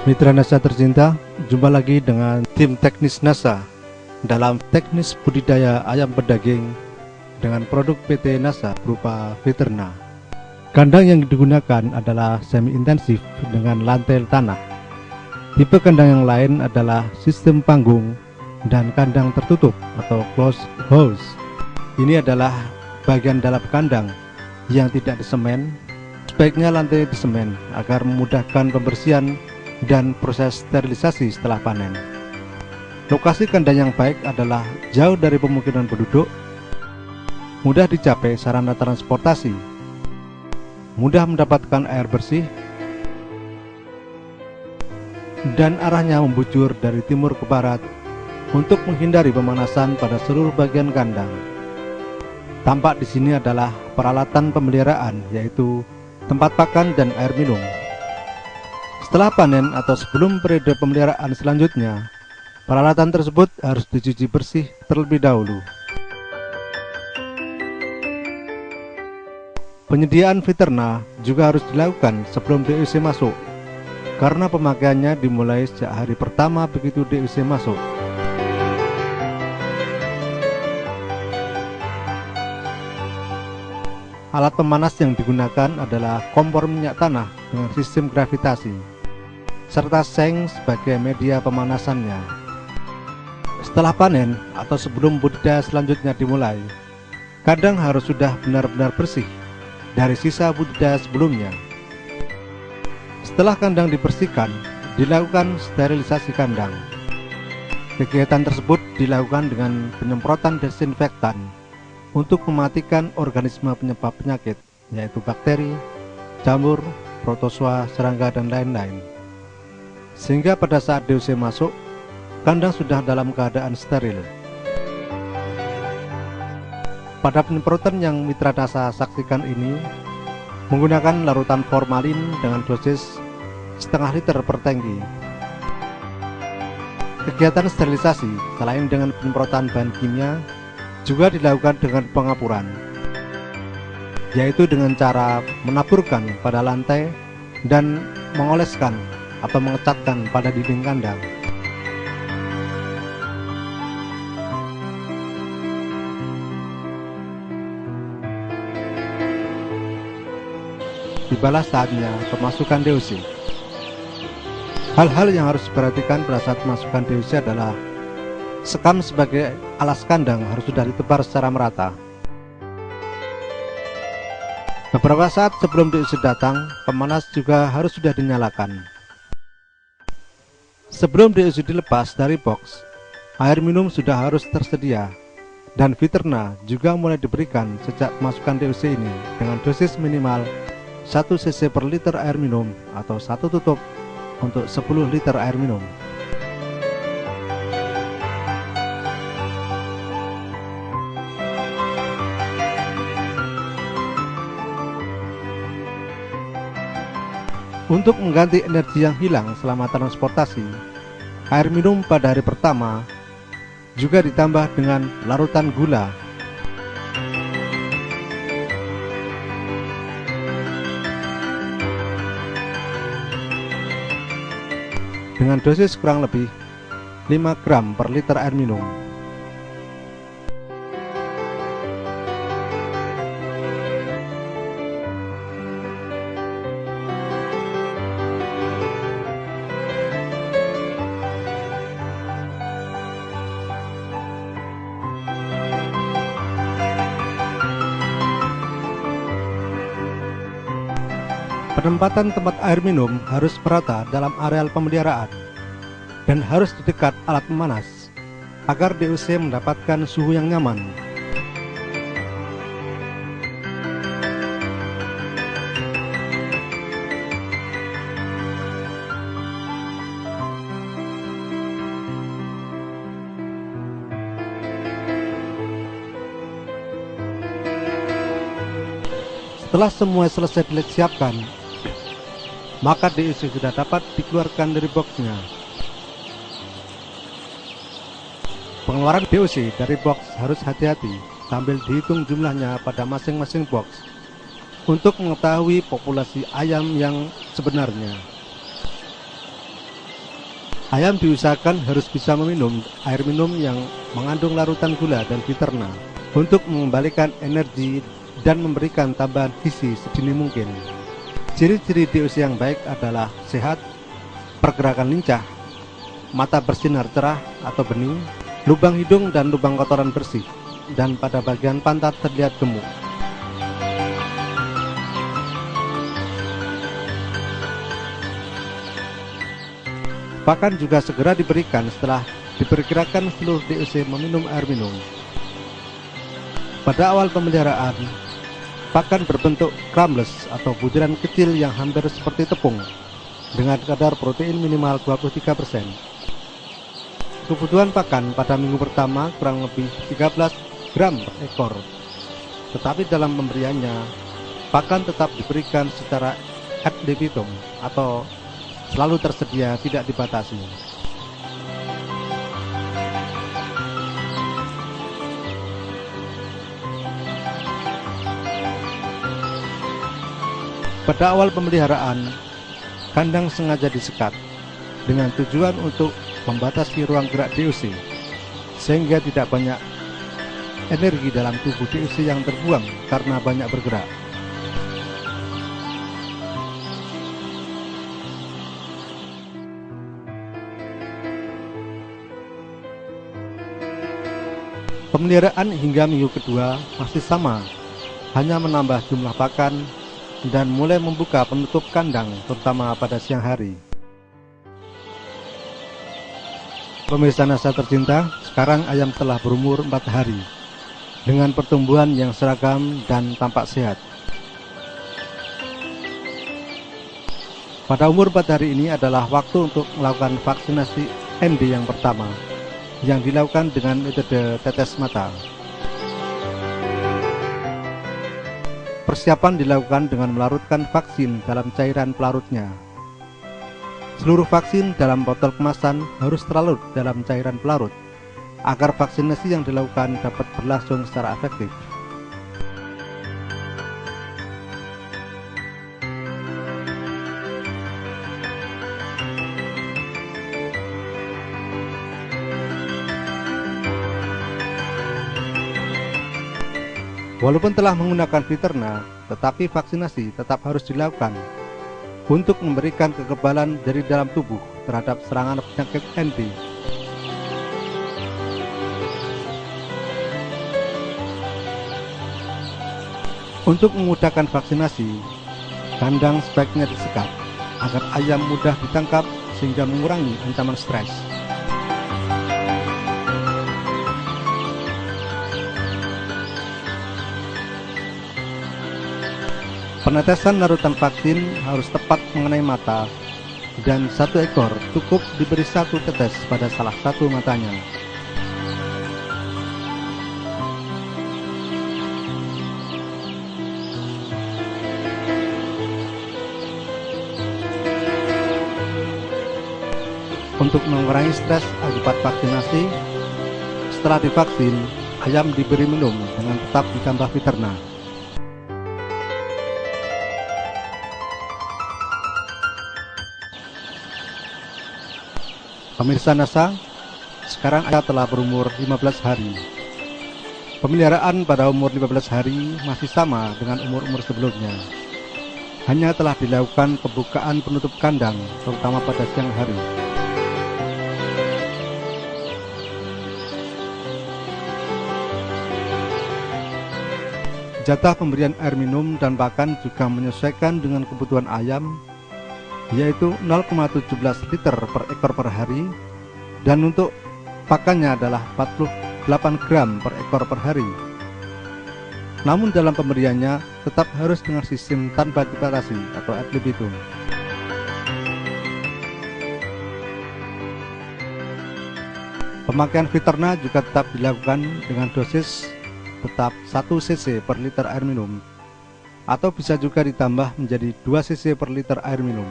Mitra NASA tercinta, jumpa lagi dengan tim teknis NASA dalam teknis budidaya ayam pedaging dengan produk PT NASA berupa Viterna. Kandang yang digunakan adalah semi intensif dengan lantai tanah. Tipe kandang yang lain adalah sistem panggung dan kandang tertutup atau closed house. Ini adalah bagian dalam kandang yang tidak disemen. Sebaiknya lantai disemen agar memudahkan pembersihan dan proses sterilisasi setelah panen. Lokasi kandang yang baik adalah jauh dari pemukiman penduduk, mudah dicapai sarana transportasi, mudah mendapatkan air bersih, dan arahnya membujur dari timur ke barat untuk menghindari pemanasan pada seluruh bagian kandang. Tampak di sini adalah peralatan pemeliharaan, yaitu tempat pakan dan air minum. Setelah panen atau sebelum periode pemeliharaan selanjutnya, peralatan tersebut harus dicuci bersih terlebih dahulu. Penyediaan Viterna juga harus dilakukan sebelum DUC masuk, karena pemakaiannya dimulai sejak hari pertama begitu DUC masuk. Alat pemanas yang digunakan adalah kompor minyak tanah dengan sistem gravitasi, serta seng sebagai media pemanasannya. Setelah panen atau sebelum budidaya selanjutnya dimulai, kandang harus sudah benar-benar bersih dari sisa budidaya sebelumnya. Setelah kandang dibersihkan, dilakukan sterilisasi kandang. Kegiatan tersebut dilakukan dengan penyemprotan desinfektan untuk mematikan organisme penyebab penyakit, yaitu bakteri, jamur, protozoa, serangga, dan lain-lain. Sehingga pada saat DUC masuk, kandang sudah dalam keadaan steril. Pada penyemprotan yang Mitra NASA saksikan ini menggunakan larutan formalin dengan dosis setengah liter per tangki. Kegiatan sterilisasi selain dengan penyemprotan bahan kimia juga dilakukan dengan pengapuran, yaitu dengan cara menaburkan pada lantai dan mengoleskan atau mengecatkan pada dinding kandang. Tibalah saatnya pemasukan DUC. Hal-hal yang harus diperhatikan pada saat pemasukan DUC adalah sekam sebagai alas kandang harus sudah ditebar secara merata. Beberapa saat sebelum DUC datang, pemanas juga harus sudah dinyalakan. Sebelum DUC dilepas dari box, air minum sudah harus tersedia, dan Viterna juga mulai diberikan sejak pemasukan DUC ini dengan dosis minimal 1 cc per liter air minum atau 1 tutup untuk 10 liter air minum. Untuk mengganti energi yang hilang selama transportasi, air minum pada hari pertama juga ditambah dengan larutan gula. Dengan dosis kurang lebih 5 gram per liter air minum. Penempatan tempat air minum harus merata dalam areal pemeliharaan dan harus di dekat alat pemanas agar DUC mendapatkan suhu yang nyaman. Setelah semua selesai disiapkan, maka DUC sudah dapat dikeluarkan dari boxnya. Pengeluaran DUC dari box harus hati-hati sambil dihitung jumlahnya pada masing-masing box untuk mengetahui populasi ayam yang sebenarnya. Ayam diusahakan harus bisa meminum air minum yang mengandung larutan gula dan biterna untuk mengembalikan energi dan memberikan tambahan gizi sedini mungkin. Ciri-ciri DOC yang baik adalah sehat, pergerakan lincah, mata bersinar cerah atau bening, lubang hidung dan lubang kotoran bersih, dan pada bagian pantat terlihat gemuk. Pakan juga segera diberikan setelah diperkirakan seluruh DOC meminum air minum. Pada awal pemeliharaan, pakan berbentuk crumbs atau butiran kecil yang hampir seperti tepung dengan kadar protein minimal 23%. Kebutuhan pakan pada minggu pertama kurang lebih 13 gram per ekor. Tetapi dalam pemberiannya, pakan tetap diberikan secara ad libitum atau selalu tersedia, tidak dibatasi. Pada awal pemeliharaan, kandang sengaja disekat dengan tujuan untuk membatasi ruang gerak DOC, sehingga tidak banyak energi dalam tubuh DOC yang terbuang karena banyak bergerak. Pemeliharaan hingga minggu kedua masih sama, hanya menambah jumlah pakan dan mulai membuka penutup kandang, terutama pada siang hari. Pemirsa Nasa tercinta, sekarang ayam telah berumur 4 hari dengan pertumbuhan yang seragam dan tampak sehat. Pada umur 4 hari ini adalah waktu untuk melakukan vaksinasi ND yang pertama, yang dilakukan dengan metode tetes mata. Persiapan dilakukan dengan melarutkan vaksin dalam cairan pelarutnya. Seluruh vaksin dalam botol kemasan harus terlarut dalam cairan pelarut agar vaksinasi yang dilakukan dapat berlangsung secara efektif. Walaupun telah menggunakan biterna, tetapi vaksinasi tetap harus dilakukan untuk memberikan kekebalan dari dalam tubuh terhadap serangan penyakit ND. Untuk memudahkan vaksinasi, kandang sebaiknya disekat agar ayam mudah ditangkap sehingga mengurangi ancaman stres. Penetesan larutan vaksin harus tepat mengenai mata, dan satu ekor cukup diberi satu tetes pada salah satu matanya. Untuk mengurangi stres akibat vaksinasi, setelah divaksin, ayam diberi minum dengan tetap ditambah biterna. Pemirsa Nasa, sekarang ayam telah berumur 15 hari. Pemeliharaan pada umur 15 hari masih sama dengan umur-umur sebelumnya. Hanya telah dilakukan pembukaan penutup kandang, terutama pada siang hari. Jatah pemberian air minum dan pakan juga menyesuaikan dengan kebutuhan ayam, yaitu 0,17 liter per ekor per hari, dan untuk pakannya adalah 48 gram per ekor per hari. Namun dalam pemberiannya tetap harus dengan sistem tanpa dibatasi atau ad libitum. Pemakaian biterna juga tetap dilakukan dengan dosis tetap 1 cc per liter air minum, atau bisa juga ditambah menjadi 2 cc per liter air minum.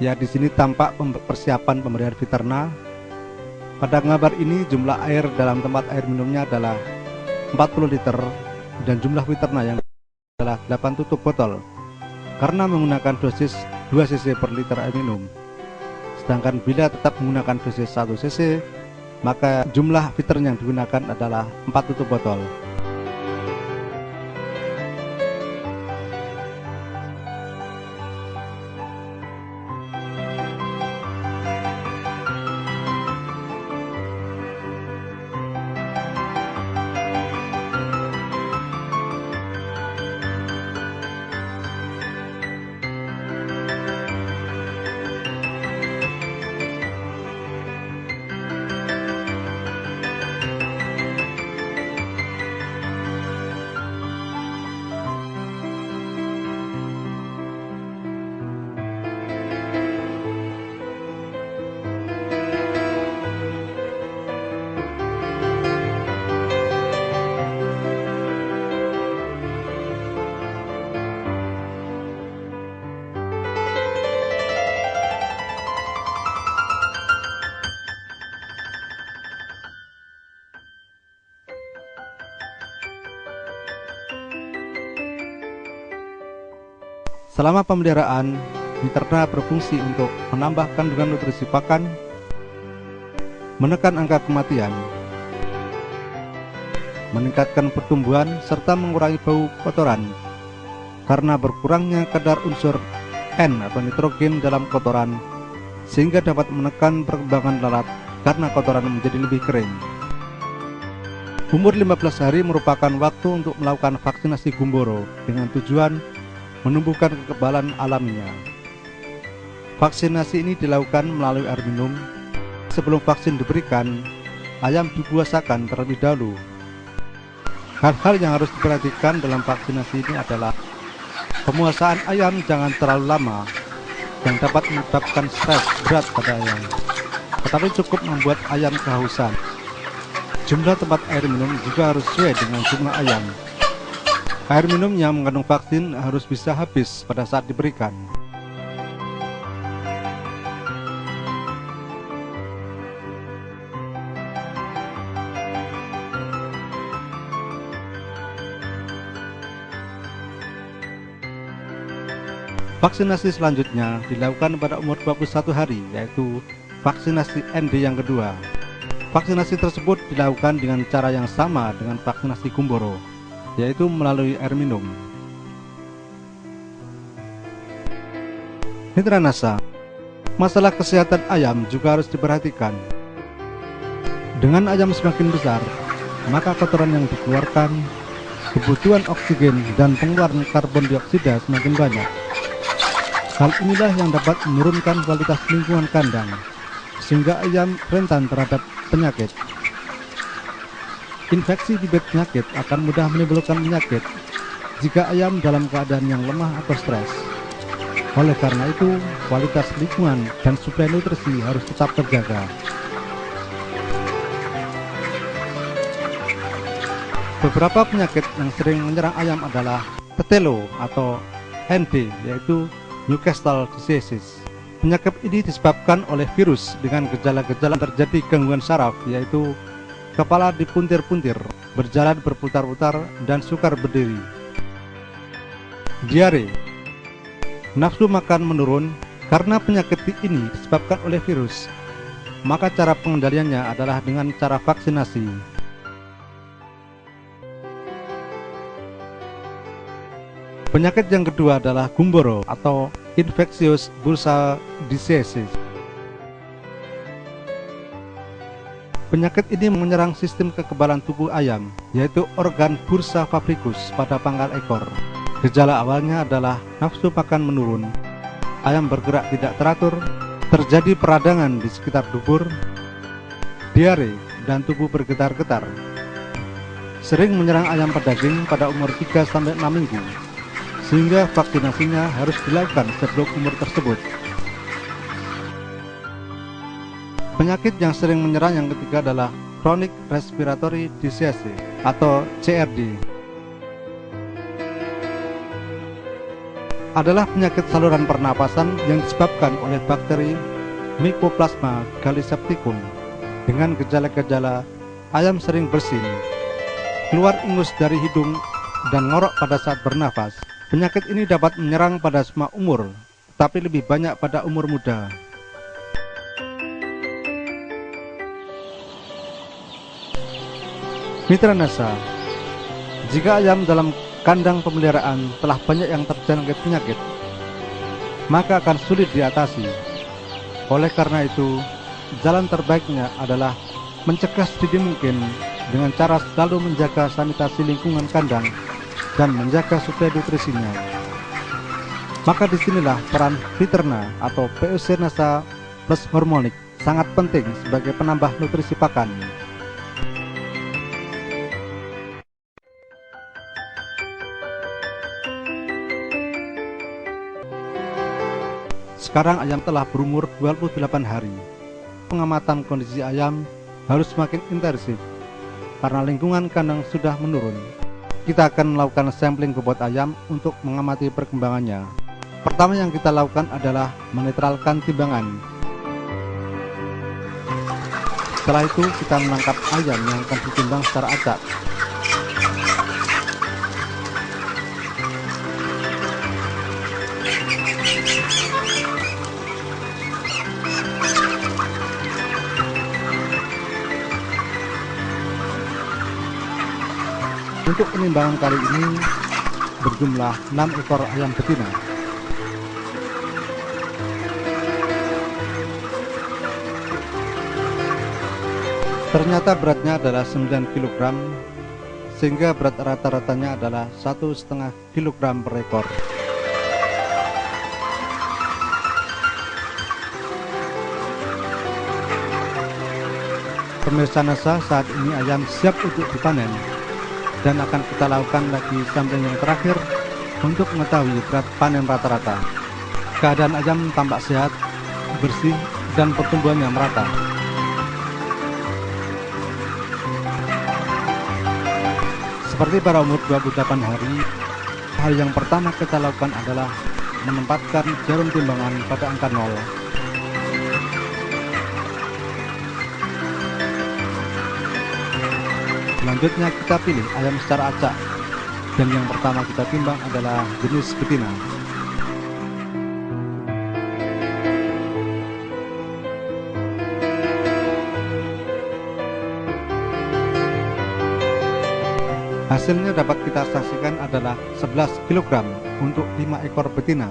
Ya, di sini tampak persiapan pemberian biterna. Pada gambar ini jumlah air dalam tempat air minumnya adalah 40 liter dan jumlah biterna yang adalah 8 tutup botol karena menggunakan dosis 2 cc per liter air minum. Sedangkan bila tetap menggunakan dosis 1 cc, maka jumlah filter yang digunakan adalah 4 tutup botol. Selama pemeliharaan, Fitrna berfungsi untuk menambah kandungan nutrisi pakan, menekan angka kematian, meningkatkan pertumbuhan, serta mengurangi bau kotoran karena berkurangnya kadar unsur N atau nitrogen dalam kotoran, sehingga dapat menekan perkembangan lalat karena kotoran menjadi lebih kering. Umur 15 hari merupakan waktu untuk melakukan vaksinasi Gumboro dengan tujuan menumbuhkan kekebalan alaminya. Vaksinasi ini dilakukan melalui air minum. Sebelum vaksin diberikan, ayam dibuasakan terlebih dahulu. Hal-hal yang harus diperhatikan dalam vaksinasi ini adalah pemuasaan ayam jangan terlalu lama, yang dapat menyebabkan stres berat pada ayam, tetapi cukup membuat ayam kehausan. Jumlah tempat air minum juga harus sesuai dengan jumlah ayam. Air minum yang mengandung vaksin harus bisa habis pada saat diberikan. Vaksinasi selanjutnya dilakukan pada umur 21 hari, yaitu vaksinasi ND yang kedua. Vaksinasi tersebut dilakukan dengan cara yang sama dengan vaksinasi Gumboro, yaitu melalui air minum. Mitra Nasa, masalah kesehatan ayam juga harus diperhatikan. Dengan ayam semakin besar, maka kotoran yang dikeluarkan, kebutuhan oksigen dan pengeluaran karbon dioksida semakin banyak. Hal inilah yang dapat menurunkan kualitas lingkungan kandang, sehingga ayam rentan terhadap penyakit. Infeksi bibit penyakit akan mudah menimbulkan penyakit jika ayam dalam keadaan yang lemah atau stres. Oleh karena itu, kualitas lingkungan dan suplai nutrisi harus tetap terjaga. Beberapa penyakit yang sering menyerang ayam adalah Tetelo atau ND, yaitu Newcastle disease. Penyakit ini disebabkan oleh virus dengan gejala-gejala terjadi gangguan saraf, yaitu kepala dipuntir-puntir, berjalan berputar-putar, dan sukar berdiri. Diare, nafsu makan menurun karena penyakit ini disebabkan oleh virus. Maka cara pengendaliannya adalah dengan cara vaksinasi. Penyakit yang kedua adalah Gumboro atau infectious bursa disease. Penyakit ini menyerang sistem kekebalan tubuh ayam, yaitu organ bursa fabricus pada pangkal ekor. Gejala awalnya adalah nafsu makan menurun, ayam bergerak tidak teratur, terjadi peradangan di sekitar dubur, diare, dan tubuh bergetar-getar. Sering menyerang ayam pedaging pada umur 3-6 minggu, sehingga vaksinasinya harus dilakukan sebelum umur tersebut. Penyakit yang sering menyerang yang ketiga adalah Chronic Respiratory Disease atau CRD. Adalah penyakit saluran pernapasan yang disebabkan oleh bakteri Mycoplasma gallisepticum. Dengan gejala-gejala, ayam sering bersin, keluar ingus dari hidung, dan ngorok pada saat bernafas. Penyakit ini dapat menyerang pada semua umur, tapi lebih banyak pada umur muda. Mitra Nasa, jika ayam dalam kandang pemeliharaan telah banyak yang terjangkit penyakit, maka akan sulit diatasi. Oleh karena itu, jalan terbaiknya adalah mencegah sedini mungkin dengan cara selalu menjaga sanitasi lingkungan kandang dan menjaga suplai nutrisinya. Maka disinilah peran Viterna atau POC Nasa Plus Hormonik sangat penting sebagai penambah nutrisi pakan. Sekarang ayam telah berumur 28 hari. Pengamatan kondisi ayam harus semakin intensif karena lingkungan kandang sudah menurun. Kita akan melakukan sampling bobot ayam untuk mengamati perkembangannya. Pertama yang kita lakukan adalah menetralkan timbangan. Setelah itu kita menangkap ayam yang akan ditimbang secara acak. Untuk penimbangan kali ini berjumlah 6 ekor ayam betina. Ternyata beratnya adalah 9 kg, sehingga berat rata-ratanya adalah 1,5 kg per ekor. Pemirsa Nasa, saat ini ayam siap untuk dipanen dan akan kita lakukan lagi sampling yang terakhir untuk mengetahui berat panen rata-rata. Keadaan ayam tampak sehat, bersih, dan pertumbuhannya merata. Seperti pada umur 28 hari, hal yang pertama kita lakukan adalah menempatkan jarum timbangan pada angka 0. Selanjutnya kita pilih ayam secara acak, dan yang pertama kita timbang adalah jenis betina. Hasilnya dapat kita saksikan adalah 11 kg untuk 5 ekor betina,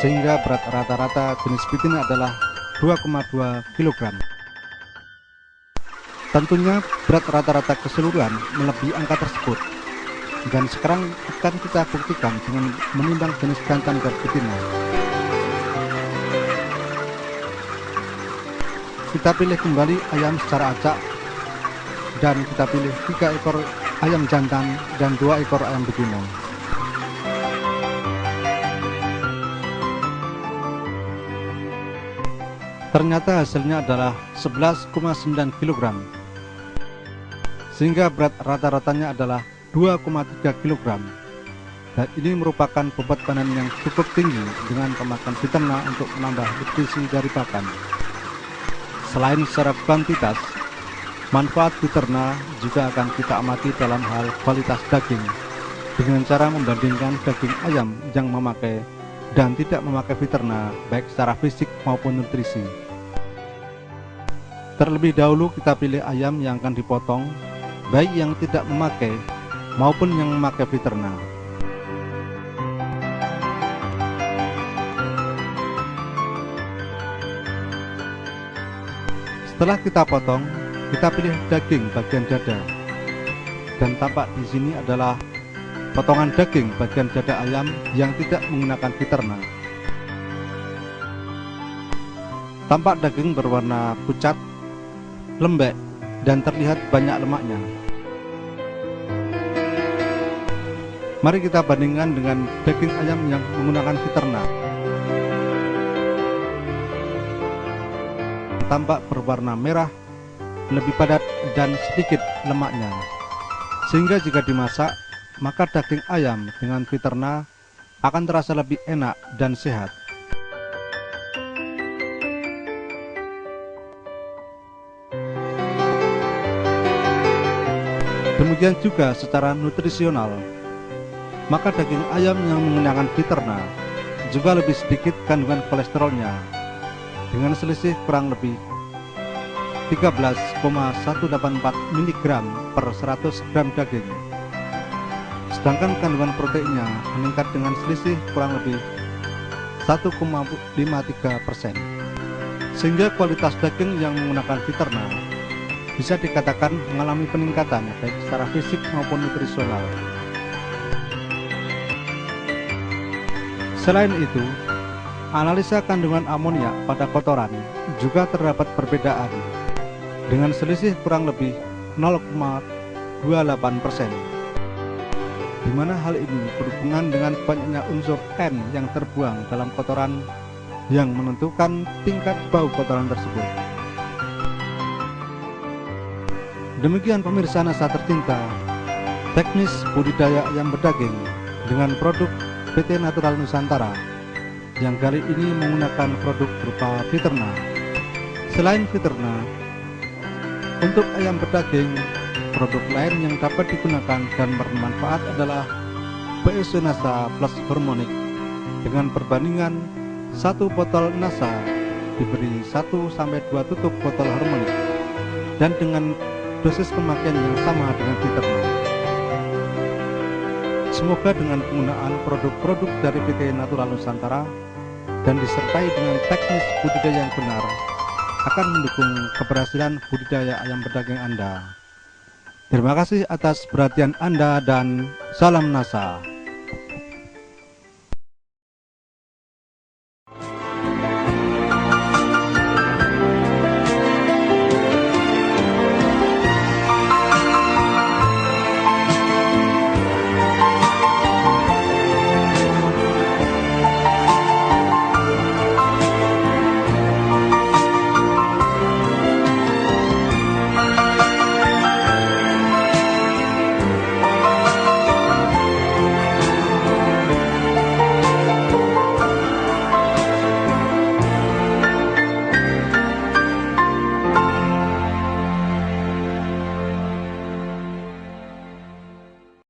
sehingga berat rata-rata jenis betina adalah 2,2 kg. Tentunya berat rata-rata keseluruhan melebihi angka tersebut, dan sekarang akan kita buktikan dengan menimbang jenis jantan dan betina. Kita pilih kembali ayam secara acak, dan kita pilih 3 ekor ayam jantan dan 2 ekor ayam betina. Ternyata hasilnya adalah 11,9 kg, sehingga berat rata-ratanya adalah 2,3 kg. Dan ini merupakan bobot panen yang cukup tinggi dengan pemakaian Viterna untuk menambah nutrisi dari pakan. Selain secara kuantitas, manfaat Viterna juga akan kita amati dalam hal kualitas daging dengan cara membandingkan daging ayam yang memakai dan tidak memakai Viterna, baik secara fisik maupun nutrisi. Terlebih dahulu kita pilih ayam yang akan dipotong, baik yang tidak memakai maupun yang memakai Viterna. Setelah kita potong, kita pilih daging bagian dada, dan tampak di sini adalah potongan daging bagian dada ayam yang tidak menggunakan Viterna. Tampak daging berwarna pucat, lembek, dan terlihat banyak lemaknya. Mari kita bandingkan dengan daging ayam yang menggunakan Viterna. Tampak berwarna merah, lebih padat, dan sedikit lemaknya. Sehingga jika dimasak, maka daging ayam dengan Viterna akan terasa lebih enak dan sehat. Demikian juga secara nutrisional, maka daging ayam yang menggunakan Viterna juga lebih sedikit kandungan kolesterolnya, dengan selisih kurang lebih 13,184 mg per 100 gram daging. Sedangkan kandungan proteinnya meningkat dengan selisih kurang lebih 1,53%. Sehingga kualitas daging yang menggunakan Viterna bisa dikatakan mengalami peningkatan baik secara fisik maupun nutrisional. Selain itu, analisa kandungan amoniak pada kotoran juga terdapat perbedaan dengan selisih kurang lebih 0,28%, di mana hal ini berhubungan dengan banyaknya unsur N yang terbuang dalam kotoran yang menentukan tingkat bau kotoran tersebut. Demikian pemirsa Nasa tercinta, teknis budidaya ayam berdaging dengan produk PT Natural Nusantara yang kali ini menggunakan produk berupa Viterna. Selain Viterna, untuk ayam berdaging, produk lain yang dapat digunakan dan bermanfaat adalah BSC Nasa Plus Hormonic dengan perbandingan 1 botol Nasa diberi 1-2 tutup botol Hormonic dan dengan dosis pemakaian yang sama dengan Viterna. Semoga dengan penggunaan produk-produk dari PT Natural Nusantara dan disertai dengan teknis budidaya yang benar akan mendukung keberhasilan budidaya ayam berdaging Anda. Terima kasih atas perhatian Anda dan salam Nasa.